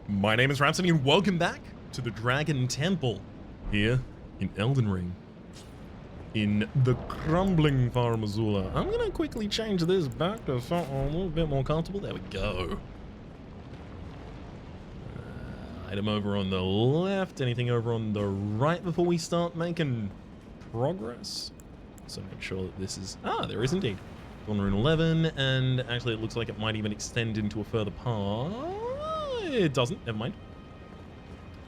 My name is Rhapsody and welcome back to the Dragon Temple here in Elden Ring in the Crumbling Farum. I'm gonna quickly change this back to something a little bit more comfortable. There we go. Item over on the left, anything over on the right before we start making progress. So make sure that this is, there is indeed. Corner in 11, and actually it looks like it might even extend into a further part. It doesn't, never mind.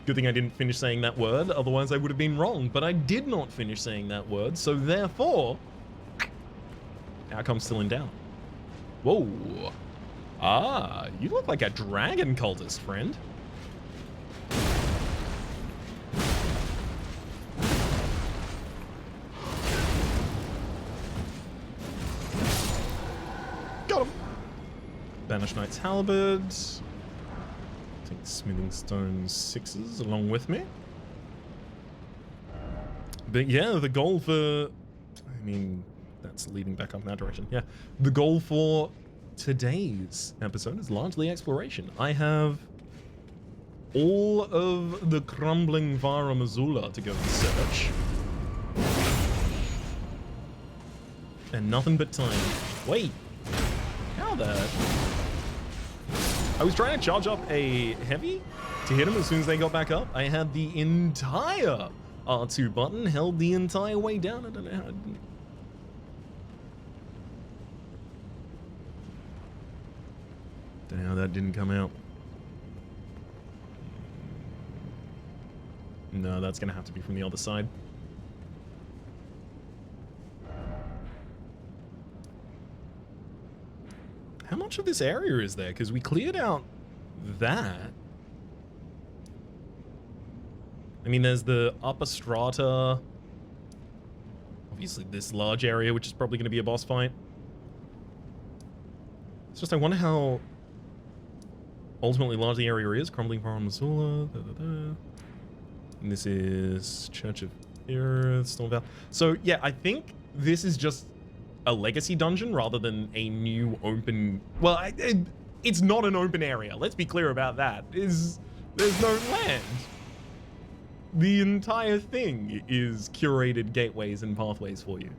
Good thing I didn't finish saying that word, otherwise I would have been wrong, but I did not finish saying that word, so therefore, outcome still in doubt. Whoa. You look like a dragon cultist, friend. Got him. Banished Knight's Halberd. Take Smithing Stone 6s along with me. But yeah, the goal for... I mean, that's leading back up in that direction. Yeah. The goal for today's episode is largely exploration. I have all of the Crumbling Farum to go and search. And nothing but time. Wait. How the... I was trying to charge up a heavy to hit him as soon as they got back up. I had the entire R2 button held the entire way down. I don't know how I didn't. Don't know how that didn't come out. No, that's going to have to be from the other side. How much of this area is there? Because we cleared out that. I mean, there's the upper strata. Obviously, this large area, which is probably going to be a boss fight. It's just, I wonder how ultimately large the area is. Crumbling Farum. And this is Church of Earth, Stormvale. So, yeah, I think this is just a legacy dungeon rather than a new open... Well, it's not an open area. Let's be clear about that. There's no land. The entire thing is curated gateways and pathways for you.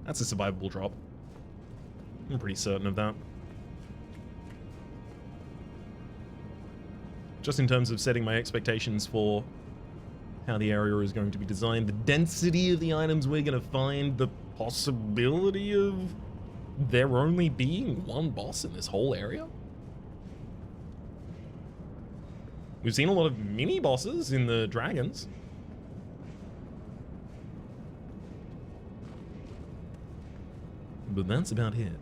That's a survivable drop. I'm pretty certain of that. Just in terms of setting my expectations for how the area is going to be designed, the density of the items we're going to find, the possibility of there only being one boss in this whole area. We've seen a lot of mini bosses in the dragons. But that's about it.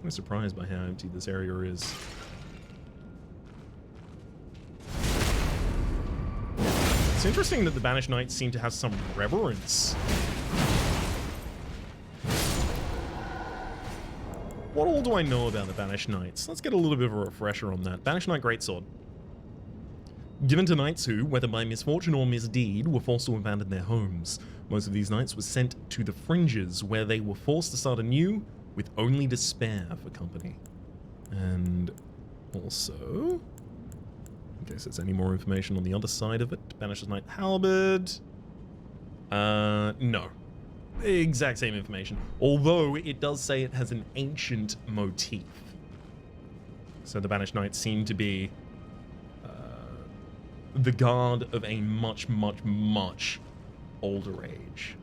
I'm surprised by how empty this area is. It's interesting that the Banished Knights seem to have some reverence. What all do I know about the Banished Knights? Let's get a little bit of a refresher on that. Banished Knight Greatsword. Given to knights who, whether by misfortune or misdeed, were forced to abandon their homes. Most of these knights were sent to the fringes, where they were forced to start anew with only despair for company. And also, in case there's any more information on the other side of it, Banished Knight Halberd. No. Exact same information. Although it does say it has an ancient motif. So the Banished Knights seem to be the guard of a much, much, much older age.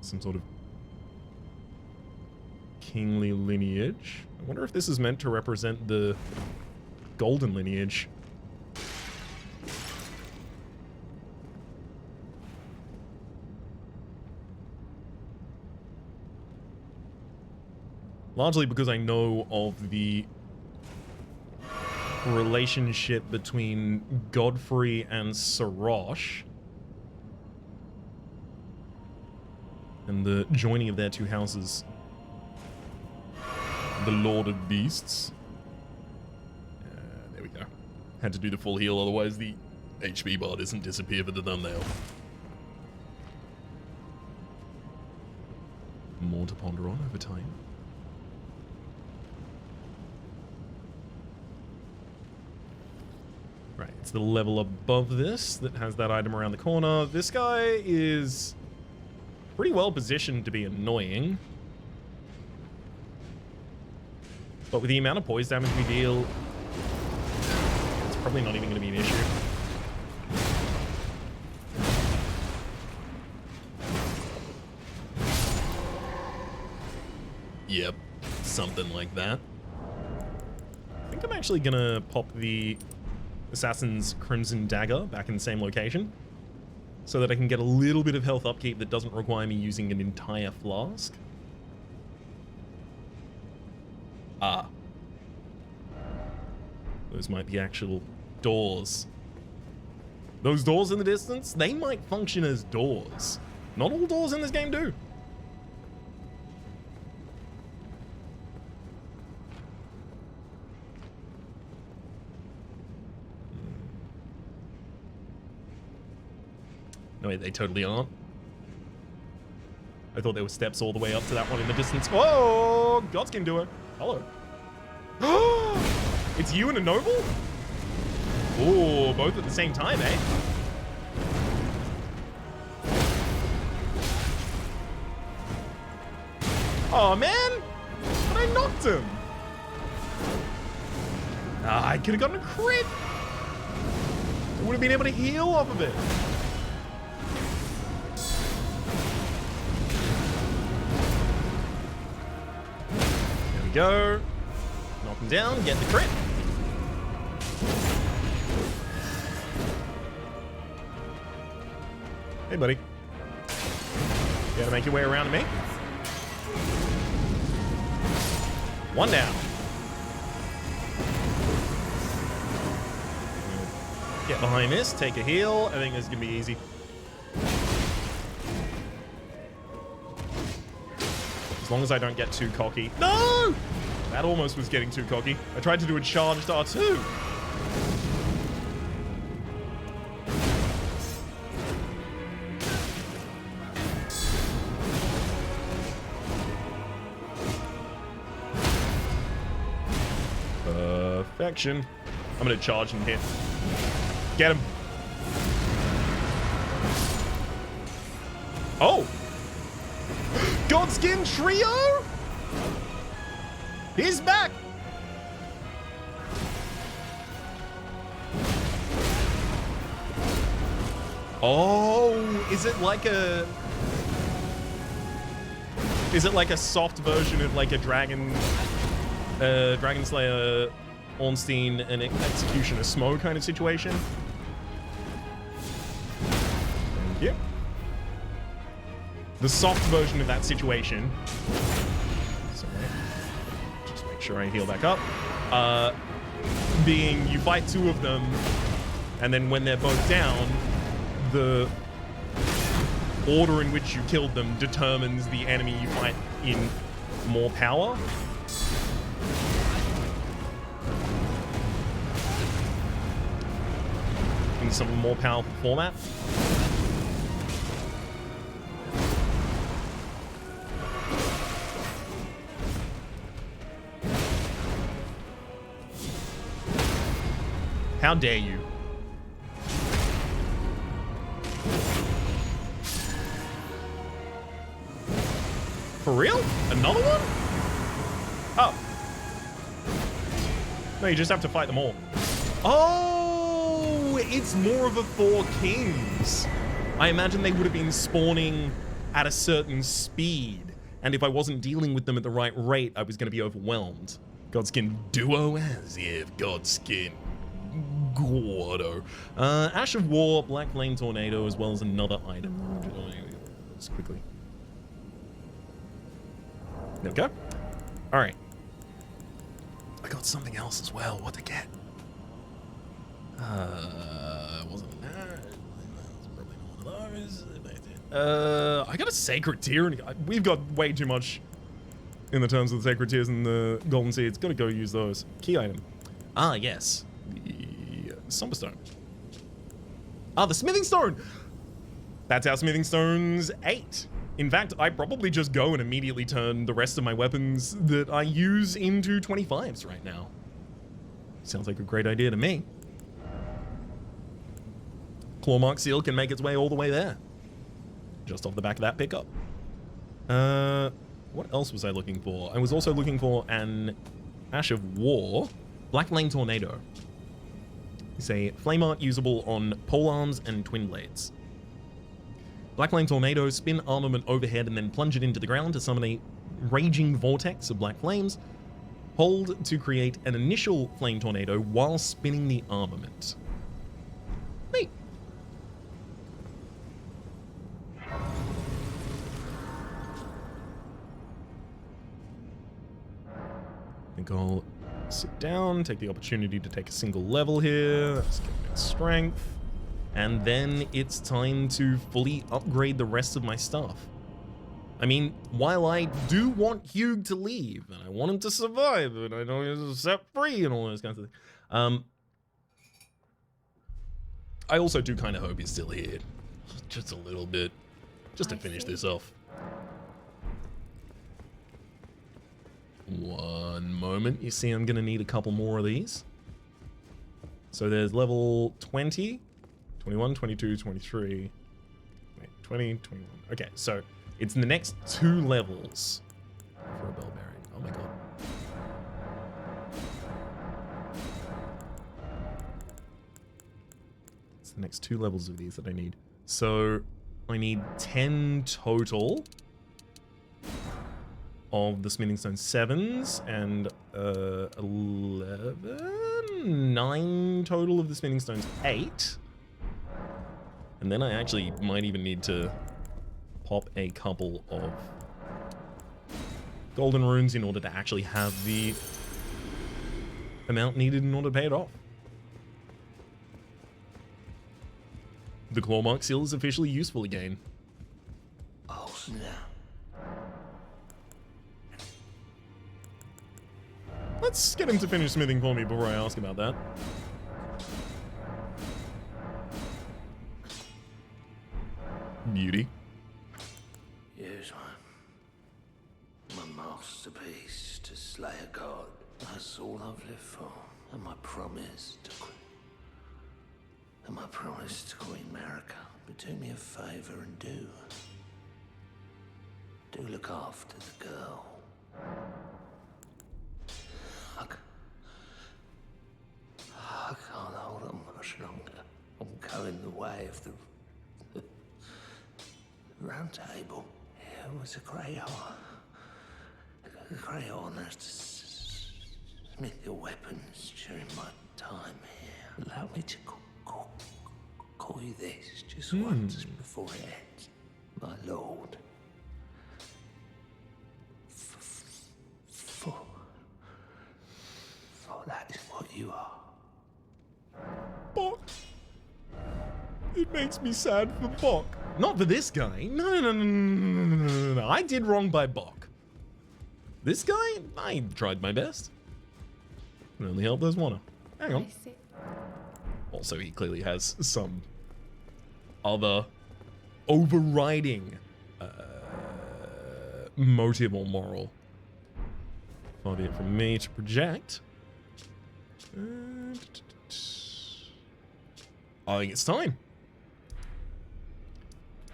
Some sort of kingly lineage. I wonder if this is meant to represent the golden lineage. Largely because I know of the relationship between Godfrey and Sarosh, and the joining of their two houses the Lord of Beasts. There we go. Had to do the full heal, otherwise the HP bar doesn't disappear for the thumbnail. More to ponder on over time. Right, it's the level above this that has that item around the corner. This guy is pretty well positioned to be annoying. But with the amount of poise damage we deal, it's probably not even going to be an issue. Yep, something like that. I think I'm actually going to pop the Assassin's Crimson Dagger back in the same location so that I can get a little bit of health upkeep that doesn't require me using an entire flask. Ah. Those might be actual doors. Those doors in the distance, they might function as doors. Not all doors in this game do. No, wait, they totally aren't. I thought there were steps all the way up to that one in the distance. Oh, Godskin Duo. Hello. It's you and a noble? Oh, both at the same time, eh? Oh, man. But I knocked him. Ah, I could have gotten a crit. I would have been able to heal off of it. Go. Knock him down, get the crit. Hey, buddy. You gotta make your way around to me. One down. Get behind this, take a heal. I think this is gonna be easy. As long as I don't get too cocky. No! That almost was getting too cocky. I tried to do a charged R2. Perfection. I'm gonna charge and hit. Get him. Oh! Godskin Trio? He's back! Oh, is it like a... Is it like a soft version of like a Dragon Slayer, Ornstein, and Executioner Smo kind of situation? Thank you. The soft version of that situation. Sorry. Just make sure I heal back up. Being you fight two of them, and then when they're both down, the order in which you killed them determines the enemy you fight in more power. In some more powerful format. How dare you? For real? Another one? Oh. No, you just have to fight them all. Oh, it's more of a Four Kings. I imagine they would have been spawning at a certain speed. And if I wasn't dealing with them at the right rate, I was going to be overwhelmed. Godskin Duo as if Godskin Gordo. Ash of War, Black Flame Tornado, as well as another item. Let's quickly. There we go. All right. I got something else as well. What to get? Wasn't that? That's probably not one of those. I got a Sacred Tyranny. We've got way too much in the terms of the Sacred Tears and the Golden Seeds. Gotta go use those. Key item. Ah, yes. The Somber Stone. Ah, the Smithing Stone! That's our Smithing Stones 8. In fact, I probably just go and immediately turn the rest of my weapons that I use into 25s right now. Sounds like a great idea to me. Clawmark Seal can make its way all the way there. Just off the back of that pickup. What else was I looking for? I was also looking for an Ash of War. Black Flame Tornado. It's a flame art usable on polearms and twin blades. Black Flame Tornado, spin armament overhead and then plunge it into the ground to summon a raging vortex of black flames. Hold to create an initial flame tornado while spinning the armament. Neat. I think I'll sit down, take the opportunity to take a single level here. Let's get my strength. And then it's time to fully upgrade the rest of my stuff. I mean, while I do want Hugh to leave, and I want him to survive, and I know he's set free and all those kinds of things, I also do kind of hope he's still here. Just a little bit. Just to finish this off. One moment. You see I'm going to need a couple more of these. So there's level 20. 21, 22, 23, wait, 20, 21. Okay, so it's the next 2 levels for a bell bearing. Oh my god. It's the next 2 levels of these that I need. So I need 10 total of the Smithing Stone 7s and 9 total of the Smithing Stones 8. And then I actually might even need to pop a couple of golden runes in order to actually have the amount needed in order to pay it off. The Clawmark Seal is officially useful again. Oh, snap. Let's get him to finish smithing for me before I ask about that. Beauty. Here's one. My masterpiece to slay a god. That's all I've lived for. And my promise to Queen America. But do me a favor and do look after the girl. I can't hold on much longer. I'm going the way of the round table. It was a great honor. A great honor to smith your weapons during my time here. Allow me to call you this just once before it ends. My lord. For that is what you are. Bok. It makes me sad for Bok. Not for this guy. No. I did wrong by Bok. This guy, I tried my best. Can only help those wanna. Hang on. Also, he clearly has some other overriding motive or moral. Far be it from me to project. I think it's time.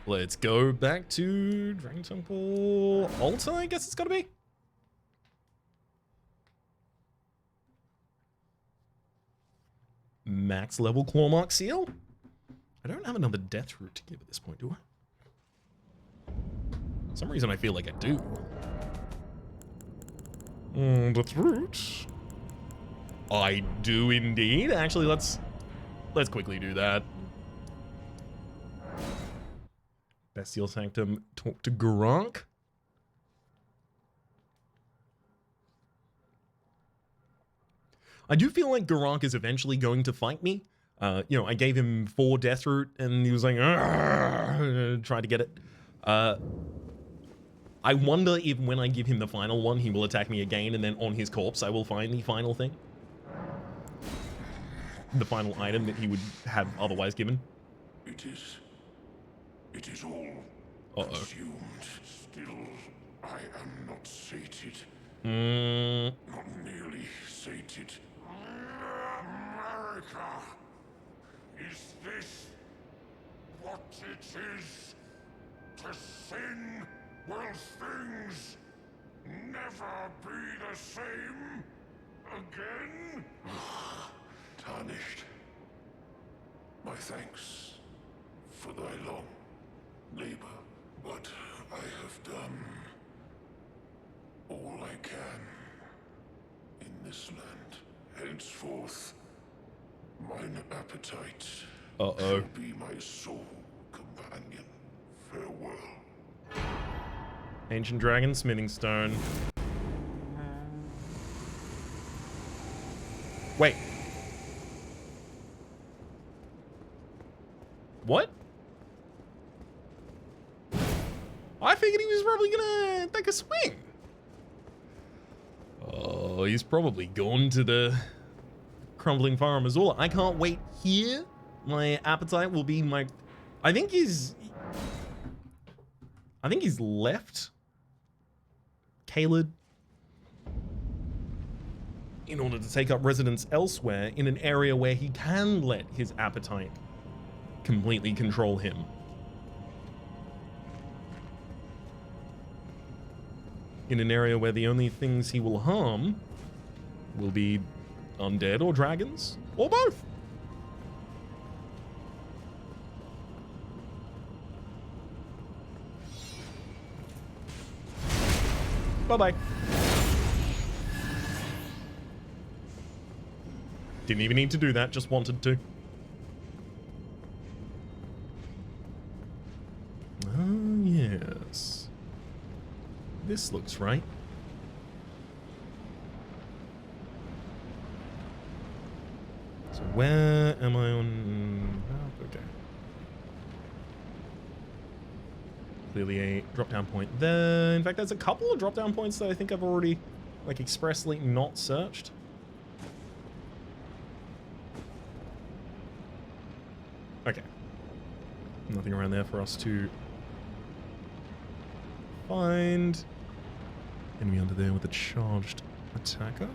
Let's go back to Dragon Temple Altar, I guess it's gotta be. Max level Clawmark Seal. I don't have another death root to give at this point, do I? For some reason I feel like I do. Death root. I do indeed. Actually, let's quickly do that. Bestial Sanctum, talk to Gronk. I do feel like Gronk is eventually going to fight me. You know, I gave him 4 death root and he was like, tried to get it. I wonder if when I give him the final one, he will attack me again, and then on his corpse, I will find the final thing. The final item that he would have otherwise given. It is all consumed. Still, I am not sated. Not nearly sated. America! Is this what it is? To sing will things never be the same again? Tarnished. My thanks for thy long labor, but I have done all I can in this land. Henceforth, mine appetite shall be my sole companion. Farewell. Ancient Dragon Smithing Stone. Wait. What? I figured he was probably gonna take a swing. Oh, he's probably gone to the Crumbling Farum as well. I can't wait here. My appetite will be my... I think he's left Caelid in order to take up residence elsewhere in an area where he can let his appetite completely control him. In an area where the only things he will harm will be undead or dragons, or both. Bye-bye. Didn't even need to do that, just wanted to. Oh, yes. This looks right. So where am I on? Oh, okay. Clearly a drop-down point there. In fact, there's a couple of drop-down points that I think I've already, like, expressly not searched. Okay. Nothing around there for us to find. Enemy under there with a charged attacker.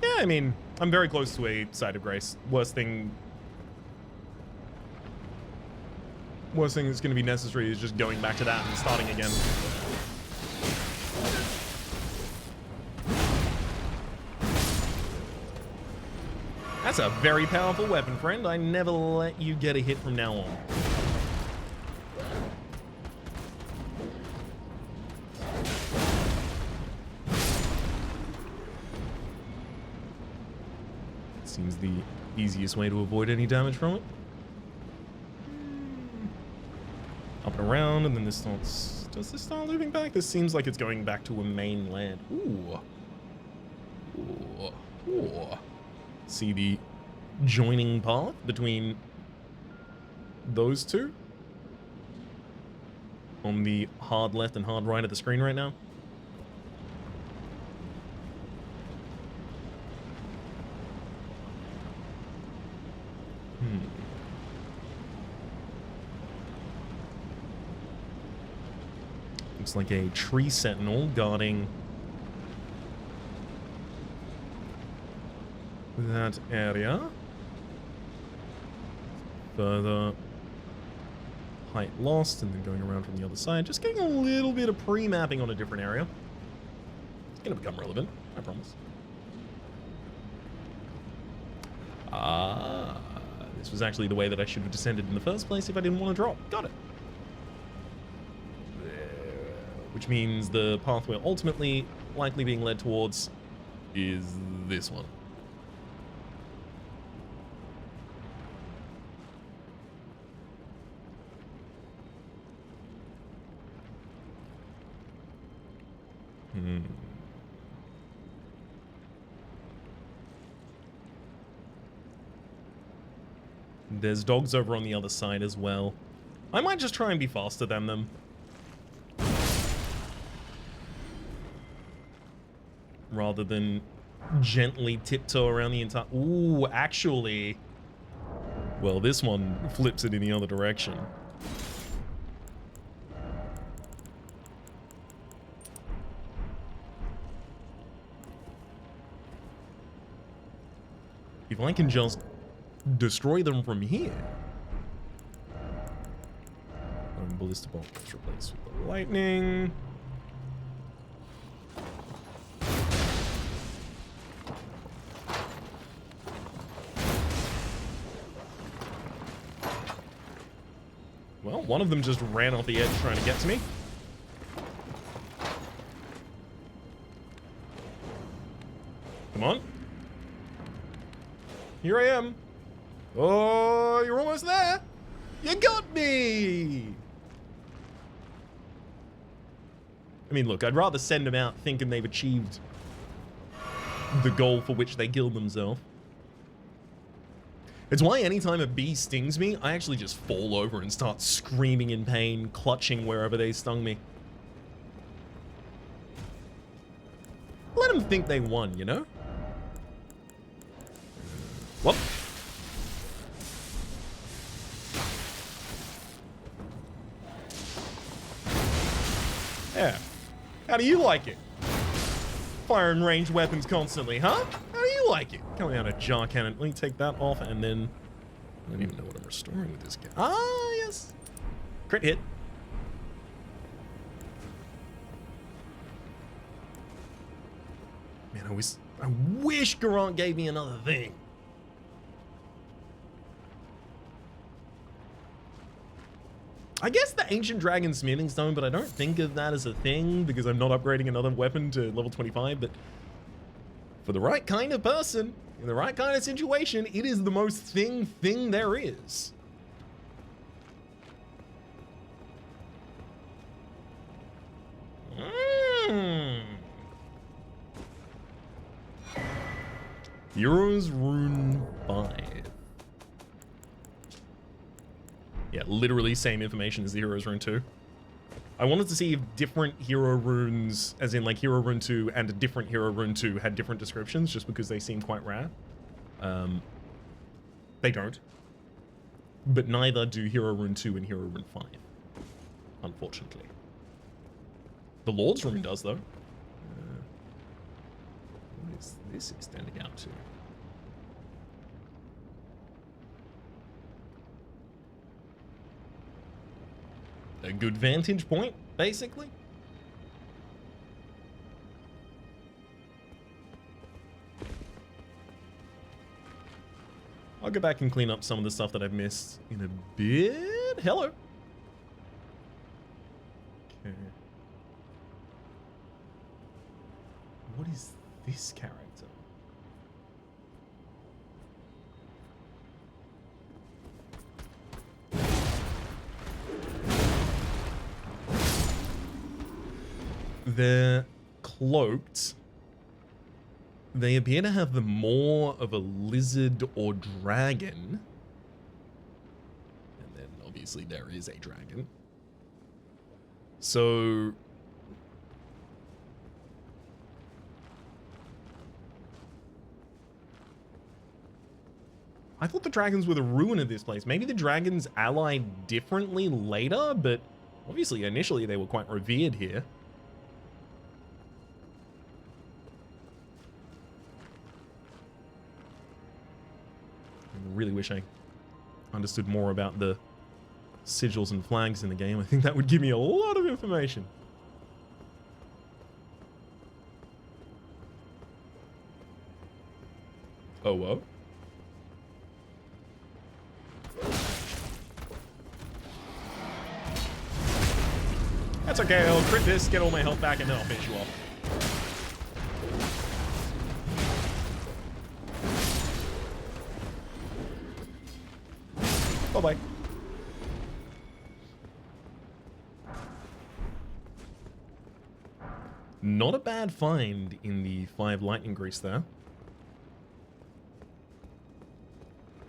Yeah, I mean, I'm very close to a Site of Grace. Worst thing that's going to be necessary is just going back to that and starting again. That's a very powerful weapon, friend. I never let you get a hit from now on. Seems the easiest way to avoid any damage from it. Up and around, and then this starts... Does this start looping back? This seems like it's going back to a mainland. Ooh. Ooh. Ooh. See the joining path between those two on the hard left and hard right of the screen right now. Looks like a tree sentinel guarding that area. Further height lost, and then going around from the other side. Just getting a little bit of pre-mapping on a different area. It's going to become relevant, I promise. Ah, this was actually the way that I should have descended in the first place if I didn't want to drop. Got it. Which means the path we're ultimately likely being led towards is this one. There's dogs over on the other side as well. I might just try and be faster than them. Rather than gently tiptoe around the entire... Ooh, actually... Well, this one flips it in the other direction. If I can just destroy them from here. Ballista bolt gets replaced with the lightning. Well, one of them just ran off the edge trying to get to me. Come on. Here I am. Oh, you're almost there. You got me. I mean, look, I'd rather send them out thinking they've achieved the goal for which they killed themselves. It's why anytime a bee stings me, I actually just fall over and start screaming in pain, clutching wherever they stung me. Let them think they won, you know? Whoop. Yeah. How do you like it? Firing ranged weapons constantly, huh? How do you like it? Coming out a jar cannon. Let me take that off, and then... I don't even know what I'm restoring with this guy. Ah, yes. Crit hit. Man, I wish Garant gave me another thing. I guess the Ancient Dragon Smithing Stone, but I don't think of that as a thing because I'm not upgrading another weapon to level 25, but for the right kind of person, in the right kind of situation, it is the most thing there is. Heroes Rune 5. Yeah, literally same information as the Heroes Rune 2. I wanted to see if different hero runes, as in like Hero Rune 2 and a different Hero Rune 2 had different descriptions, just because they seem quite rare. They don't. But neither do Hero Rune 2 and Hero Rune 5, unfortunately. The Lord's Rune does, though. What is this extending out to? A good vantage point, basically. I'll go back and clean up some of the stuff that I've missed in a bit. Hello. Okay. What is this character? They're cloaked. They appear to have the more of a lizard or dragon. And then obviously there is a dragon. So... I thought the dragons were the ruin of this place. Maybe the dragons allied differently later, but obviously initially they were quite revered here. Really wish I understood more about the sigils and flags in the game. I think that would give me a lot of information. Oh, whoa. That's okay, I'll crit this, get all my health back, and then I'll finish you off. Bye-bye. Not a bad find in the 5 lightning grease there.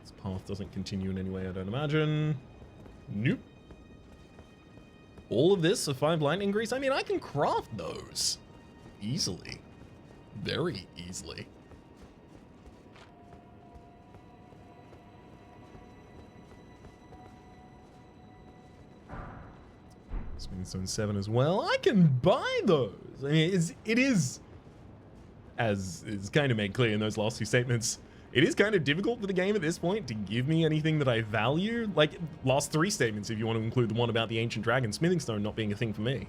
It's path doesn't continue in any way, I don't imagine. Nope. All of this, a 5 lightning grease? I mean, I can craft those. Easily. Very easily. Smithing Stone 7 as well. I can buy those. I mean, it is, as is kind of made clear in those last 2 statements, it is kind of difficult for the game at this point to give me anything that I value. Like, last 3 statements, if you want to include the one about the Ancient Dragon, Smithing Stone not being a thing for me.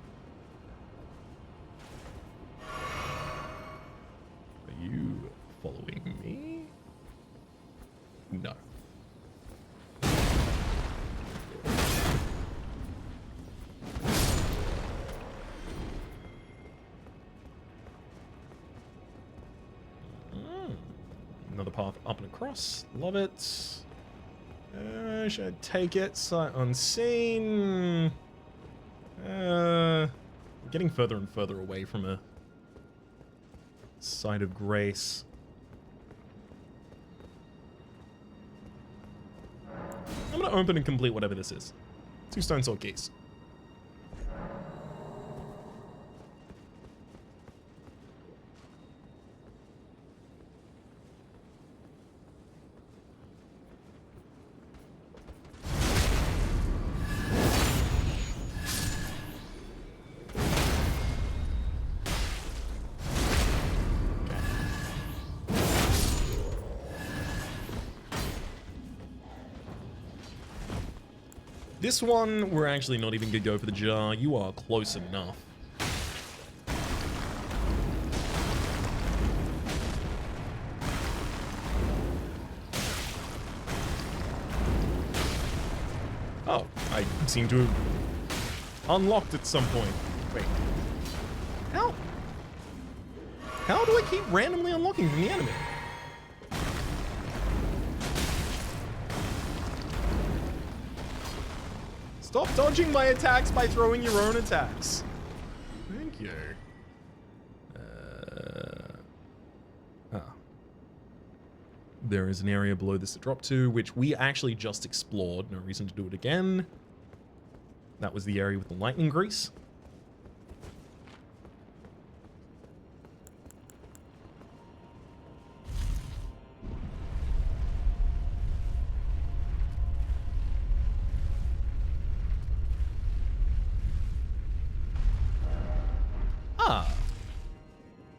Are you following me? No. Another path up and across. Love it. Should I take it? Sight unseen. We're getting further and further away from a site of grace. I'm going to open and complete whatever this is. 2 stone sword keys. This one, we're actually not even gonna go for the jar. You are close enough. Oh, I seem to have unlocked at some point. Wait. How? How do I keep randomly unlocking from the enemy? Stop dodging my attacks by throwing your own attacks. Thank you. There is an area below this to drop to, which we actually just explored. No reason to do it again. That was the area with the lightning grease.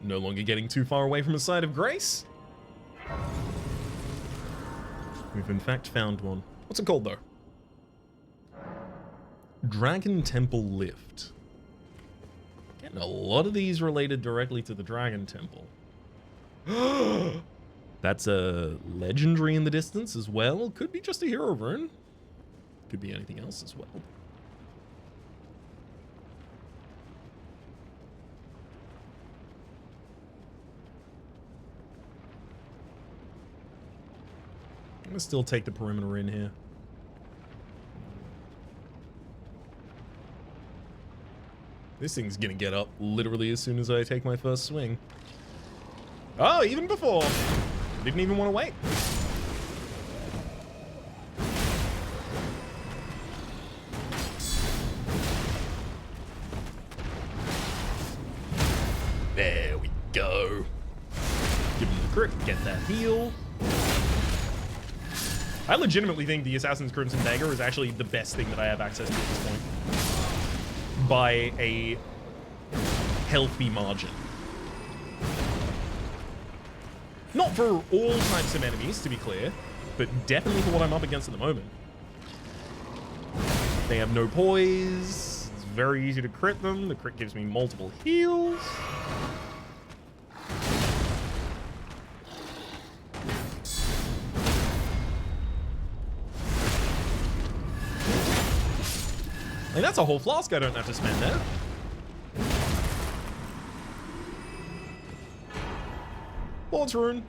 No longer getting too far away from a site of grace. We've in fact found one. What's it called though? Dragon Temple Lift. Getting a lot of these related directly to the Dragon Temple. That's a legendary in the distance as well. Could be just a hero rune. Could be anything else as well. I'm gonna still take the perimeter in here. This thing's gonna get up literally as soon as I take my first swing. Oh, even before. Didn't even want to wait. There we go. Give him the crit, get that heal. I legitimately think the Assassin's Crimson Dagger is actually the best thing that I have access to at this point. By a healthy margin. Not for all types of enemies, to be clear, but definitely for what I'm up against at the moment. They have no poise. It's very easy to crit them. The crit gives me multiple heals. Like, that's a whole flask I don't have to spend there. Lord's Rune.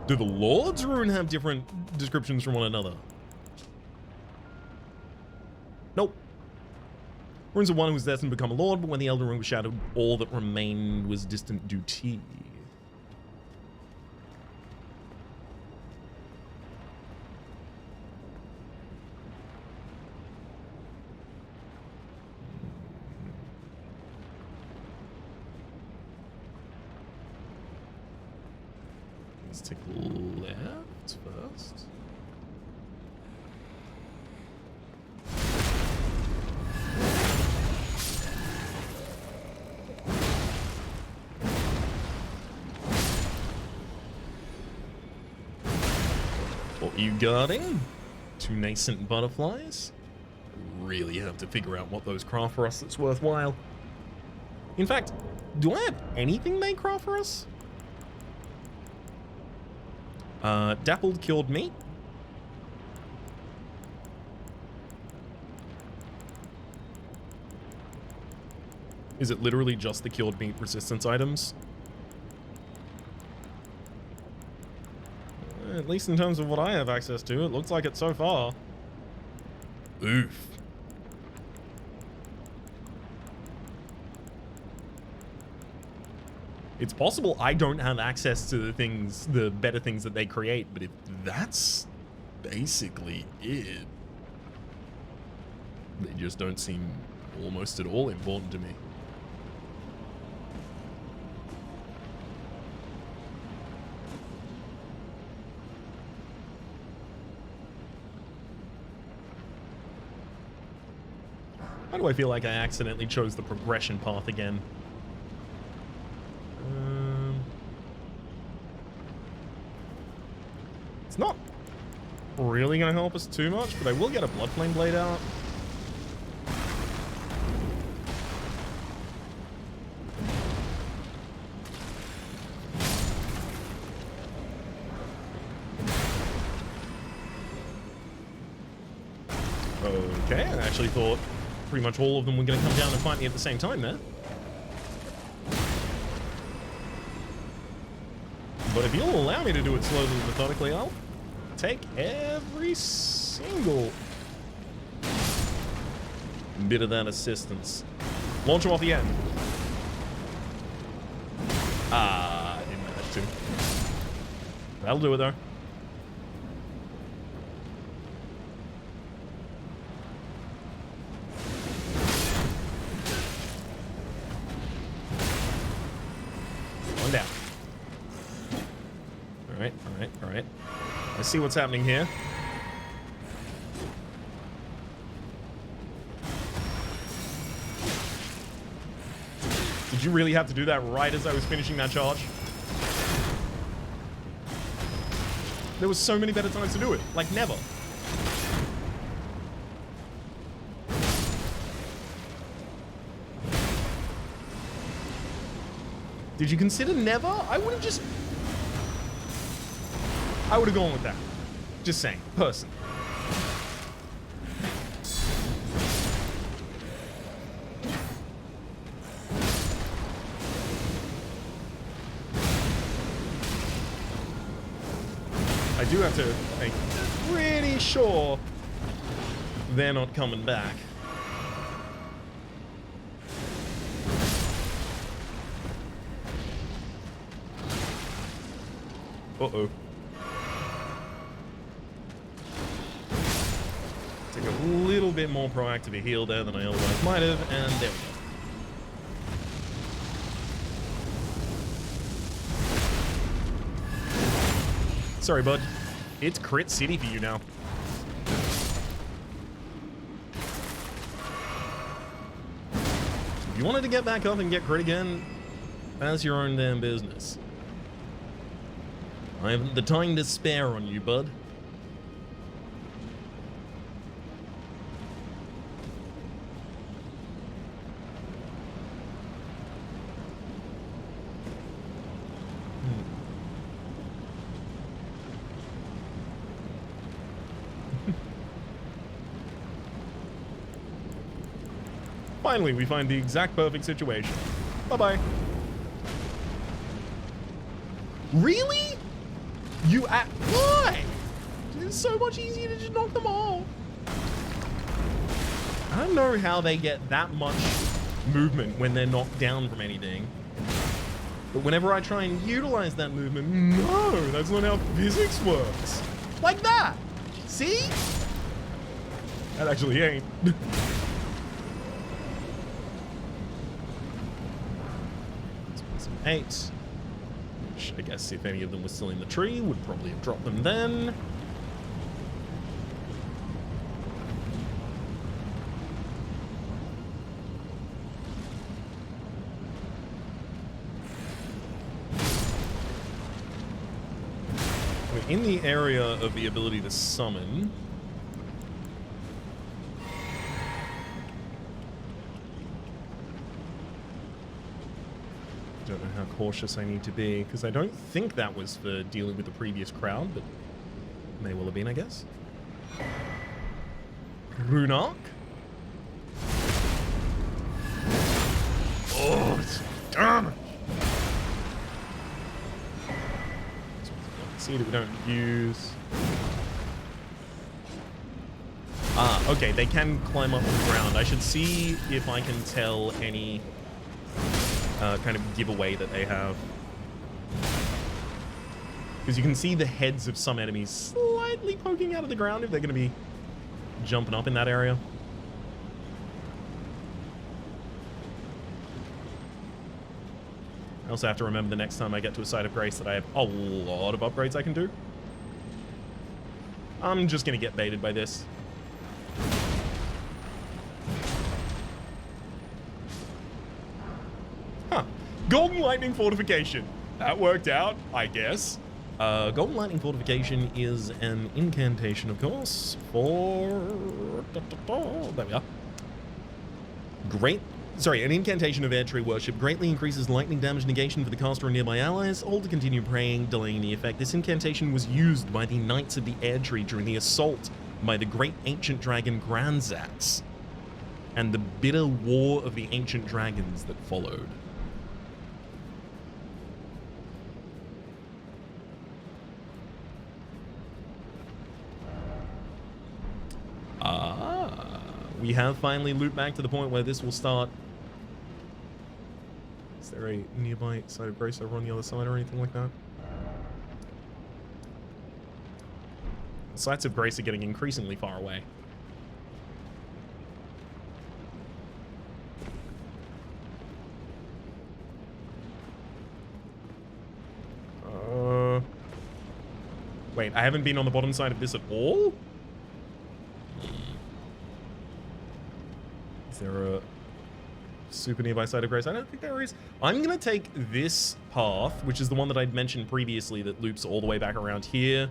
Do the Lord's Rune have different descriptions from one another? Nope. Runes of one who was destined to become a lord, but when the Elden Ring was shattered, all that remained was distant duty. Let's take left first. What are you guarding? 2 nascent butterflies? Really have to figure out what those craft for us that's worthwhile. In fact, do I have anything they craft for us? Dappled killed meat. Is it literally just the killed meat resistance items? At least in terms of what I have access to, it looks like it so far. Oof. It's possible I don't have access to the things, the better things that they create, but if that's basically it, they just don't seem almost at all important to me. Why do I feel like I accidentally chose the progression path again? It's not really going to help us too much, but I will get a Bloodflame Blade out. Okay, I actually thought pretty much all of them were going to come down and fight me at the same time there. But if you'll allow me to do it slowly and methodically, I'll take every single bit of that assistance. Launch him off the end. I didn't manage to. That'll do it though. One down. All right. Let's see what's happening here. Did you really have to do that right as I was finishing that charge? There was so many better times to do it. Like, never. Did you consider never? I would have just... I would have gone with that. Just saying. Person. I do have to make pretty sure they're not coming back. Uh-oh. Take a little bit more proactive a heal there than I otherwise might have, and there we go. Sorry, bud. It's crit city for you now. If you wanted to get back up and get crit again, that's your own damn business. I haven't the time to spare on you, bud. Finally, we find the exact perfect situation. Bye-bye. Really? You why? It's so much easier to just knock them off. I don't know how they get that much movement when they're knocked down from anything. But whenever I try and utilize that movement, no, that's not how physics works. Like that. See? That actually ain't. Some 8. which I guess if any of them were still in the tree, would probably have dropped them then. We're in the area of the ability to summon. Don't know how cautious I need to be, because I don't think that was for dealing with the previous crowd, but may well have been, I guess. Runark. Oh, damn it! See that we don't use. Ah, okay, they can climb up the ground. I should see if I can tell any kind of giveaway that they have. Because you can see the heads of some enemies slightly poking out of the ground if they're going to be jumping up in that area. I also have to remember the next time I get to a site of grace that I have a lot of upgrades I can do. I'm just going to get baited by this. Huh. Golden Lightning Fortification. That worked out, I guess. Golden Lightning Fortification is an incantation, of course, for... There we are. An incantation of air tree worship greatly increases lightning damage negation for the caster and nearby allies, all to continue praying, delaying the effect. This incantation was used by the Knights of the Air Tree during the assault by the great ancient dragon Granzax, and the bitter war of the ancient dragons that followed. We have finally looped back to the point where this will start. Is there a nearby site of grace over on the other side or anything like that? Sites of grace are getting increasingly far away. Wait, I haven't been on the bottom side of this at all? Is there a super nearby site of grace? I don't think there is. I'm going to take this path, which is the one that I'd mentioned previously that loops all the way back around here.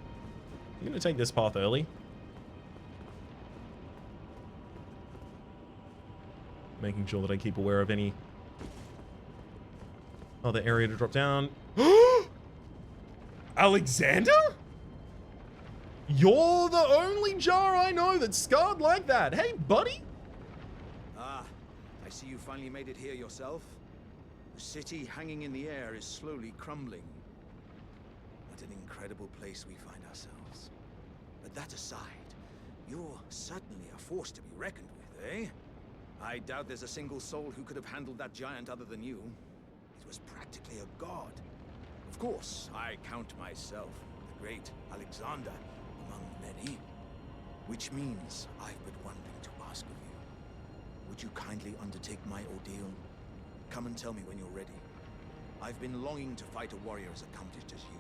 I'm going to take this path early. Making sure that I keep aware of any other area to drop down. Alexander? You're the only jar I know that's scarred like that. Hey, buddy. I see you finally made it here yourself. The city hanging in the air is slowly crumbling. What an incredible place we find ourselves. But that aside, you're certainly a force to be reckoned with, eh? I doubt there's a single soul who could have handled that giant other than you. It was practically a god. Of course, I count myself, the great Alexander, among many. Which means I've but one thing to ask of you. Would you kindly undertake my ordeal? Come and tell me when you're ready. I've been longing to fight a warrior as accomplished as you.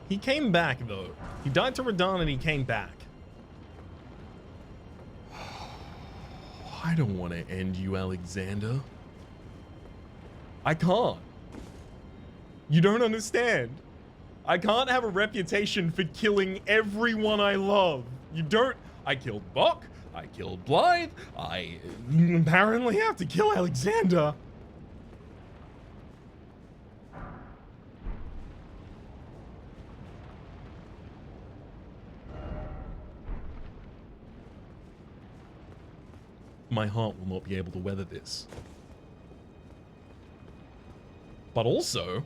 He came back, though. He died to Radahn and he came back. I don't want to end you, Alexander. I can't. You don't understand. I can't have a reputation for killing everyone I love. You don't. I killed Bok. I killed Blythe. I apparently have to kill Alexander. My heart will not be able to weather this. But also,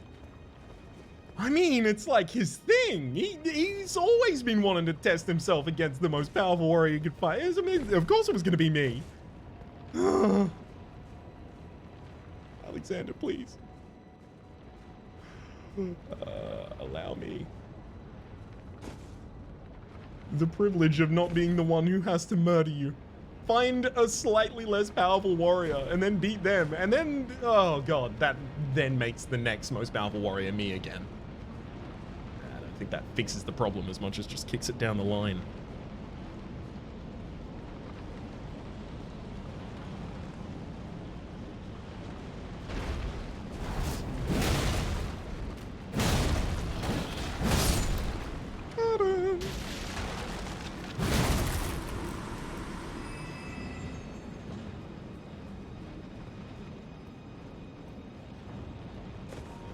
I mean, it's like his thing. He's always been wanting to test himself against the most powerful warrior he could fight. I mean, of course it was going to be me. Alexander, please. Allow me the privilege of not being the one who has to murder you find a slightly less powerful warrior and then beat them. And then, oh god, that then makes the next most powerful warrior me again. I don't think that fixes the problem as much as just kicks it down the line.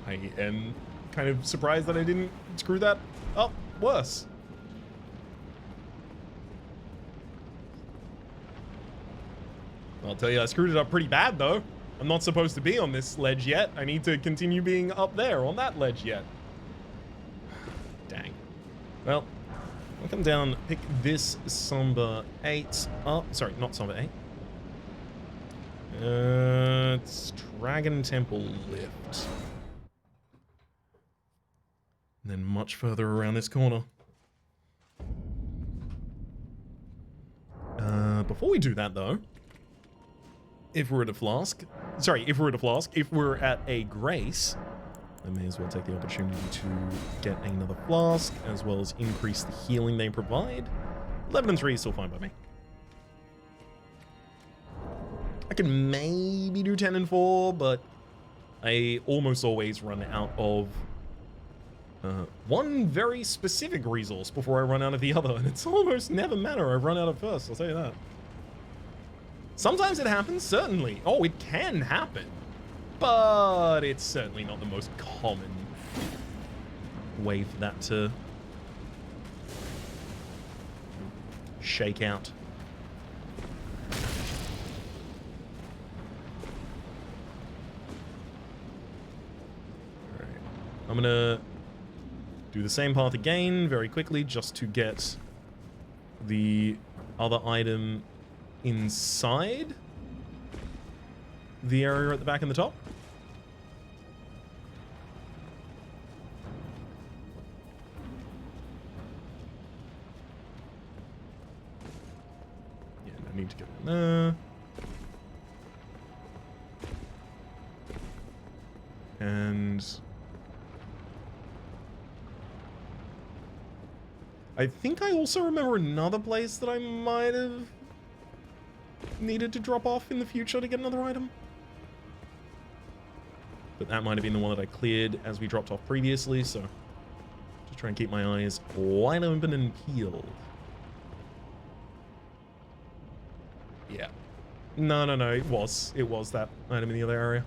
I am kind of surprised that I didn't screw that up worse. I'll tell you, I screwed it up pretty bad, though. I'm not supposed to be on this ledge yet. I need to continue being up there on that ledge yet. Dang. Well, I'll come down, pick this Somber 8 up. Sorry, not Somber 8. It's Dragon Temple Lift. And then much further around this corner. Before we do that, though, if we're at a flask, if we're at a grace, I may as well take the opportunity to get another flask, as well as increase the healing they provide. 11 and 3 is still fine by me. I could maybe do 10 and 4, but I almost always run out of one very specific resource before I run out of the other, and it's almost never matter I run out of first, I'll tell you that. Sometimes it happens, certainly. Oh, it can happen. But it's certainly not the most common way for that to shake out. Alright. I'm gonna do the same path again very quickly just to get the other item inside the area at the back and the top. Yeah, I need to get in there. And I think I also remember another place that I might have needed to drop off in the future to get another item. But that might have been the one that I cleared as we dropped off previously, so just try and keep my eyes wide open and peeled. Yeah. No, it was that item in the other area.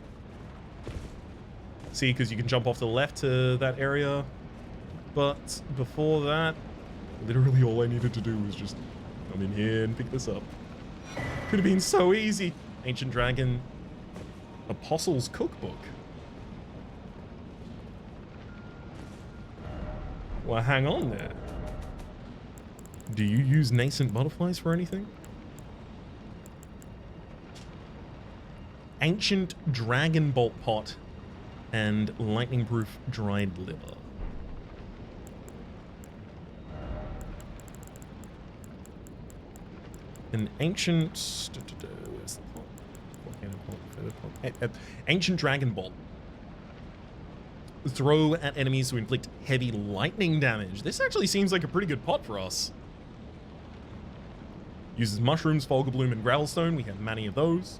See, because you can jump off to the left to that area, but before that, literally all I needed to do was just come in here and pick this up. Could have been so easy. Ancient Dragon Apostles Cookbook. Well, hang on there. Do you use nascent butterflies for anything? Ancient Dragon Bolt Pot and lightning-proof dried liver. An ancient... Where's the pot? Ancient Dragon Bolt. Throw at enemies to inflict heavy lightning damage. This actually seems like a pretty good pot for us. Uses mushrooms, Fulgur Bloom, and Gravelstone. We have many of those.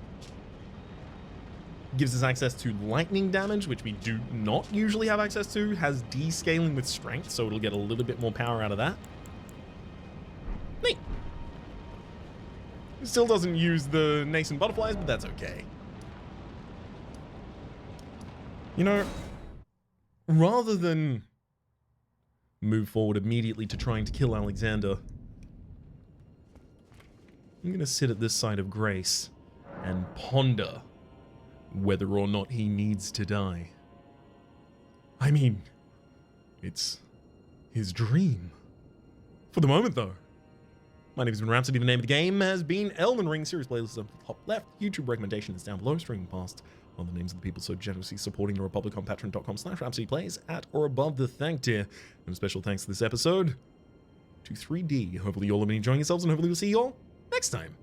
Gives us access to lightning damage, which we do not usually have access to. Has descaling with strength, so it'll get a little bit more power out of that. Neat. It still doesn't use the nascent butterflies, but that's okay. You know, rather than move forward immediately to trying to kill Alexander, I'm going to sit at this side of Grace and ponder whether or not he needs to die. I mean, it's his dream. For the moment, though. My name has been Rhapsody. The name of the game has been Elden Ring. Series playlist at the top left. YouTube recommendation is down below. Streaming past are the names of the people so generously supporting the Republic on patreon.com/RhapsodyPlays at or above the thank tier. And a special thanks to this episode to 3D. Hopefully you all have been enjoying yourselves, and hopefully we'll see you all next time.